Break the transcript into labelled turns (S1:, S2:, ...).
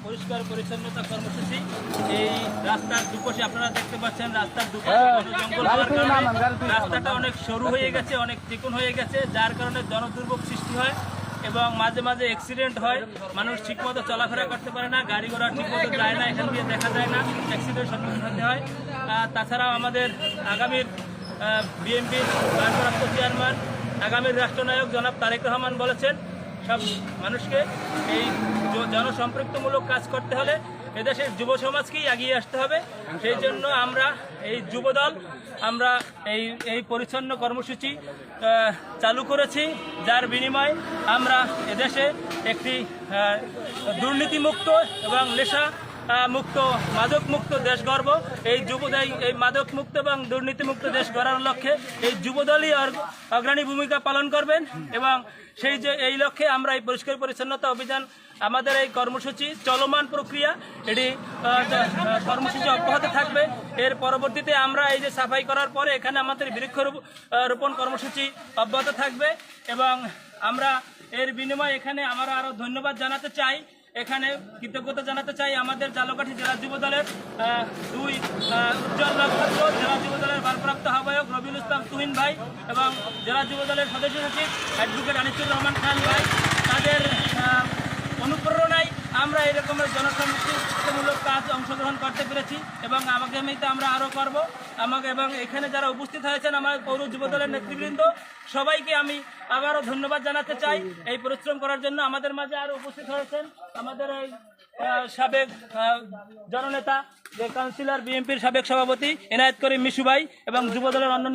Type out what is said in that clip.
S1: পরিষ্কার পরিচ্ছন্নতা কর্মসূচি। এই রাস্তার দুপাশে আপনারা দেখতে পাচ্ছেন, রাস্তার দুপাশে জঙ্গল হওয়ার কারণে রাস্তাটা অনেক সরু হয়ে গেছে, অনেক চিকন হয়ে গেছে, যার কারণে জনদুর্ভোগ সৃষ্টি হয় এবং মাঝে মাঝে অ্যাক্সিডেন্ট হয়। মানুষ ঠিকমতো চলাফেরা করতে পারে না, গাড়ি ঘোড়া ঠিকমতো যায় না, এখান দিয়ে দেখা যায় না, অ্যাক্সিডেন্টের সম্মুখীন হতে হয়। তাছাড়াও আমাদের আগামীর বিএনপির ভারপ্রাপ্ত চেয়ারম্যান, আগামীর রাষ্ট্রনায়ক জনাব তারেক রহমান বলেছেন, সব মানুষকে এই জনসম্পৃক্তমূলক কাজ করতে হলে এদেশের যুব সমাজকেই এগিয়ে আসতে হবে। সেই জন্য আমরা এই যুবদল আমরা এই পরিচ্ছন্ন কর্মসূচি চালু করেছি, যার বিনিময়ে আমরা এদেশে একটি দুর্নীতিমুক্ত এবং নেশা মুক্ত, মাদক মুক্ত দেশ গড়ব। এই মাদক মুক্ত এবং দুর্নীতিমুক্ত দেশ গড়ার লক্ষ্যে এই যুবদলই অগ্রণী ভূমিকা পালন করবেন এবং এই লক্ষ্যে আমরা এই পরিষ্কার পরিচ্ছন্নতা অভিযান, আমাদের এই কর্মসূচি চলমান প্রক্রিয়া, এটি কর্মসূচি অব্যাহত থাকবে। এর পরবর্তীতে আমরা এই যে সাফাই করার পরে এখানে আমাদের বৃক্ষরোপণ কর্মসূচি অব্যাহত থাকবে এবং আমরা এর বিনিময়ে এখানে আমরা আরও ধন্যবাদ জানাতে চাই, এখানে কৃতজ্ঞতা জানাতে চাই আমাদের ঝালকাঠি জেলা যুবদলের দুই উজ্জ্বল নক্ষত্র, জেলা যুবদলের ভারপ্রাপ্ত আহ্বায়ক রবিউল ইসলাম তুহিন ভাই এবং জেলা যুবদলের সদস্য সচিব অ্যাডভোকেট আনিসুর রহমান খান ভাই। তাদের অনুপ্রেরণায় আমরা এই রকমের জনসম্পৃক্তমূলক কাজ অংশগ্রহণ করতে পেরেছি এবং আগামীতে আমরা আরও করব। এবং এখানে যারা উপস্থিত হয়েছেন আমার পৌর যুবদলের নেতৃবৃন্দ, সবাইকে আমি আবারও ধন্যবাদ জানাতে চাই এই পরিশ্রম করার জন্য। আমাদের মাঝে আরও উপস্থিত হয়েছেন আমাদের এই সাবেক জননেতা, যে কাউন্সিলর, বিএনপির সাবেক সভাপতি এনায়েত করিম মিশু ভাই এবং যুবদলের অন্যান্য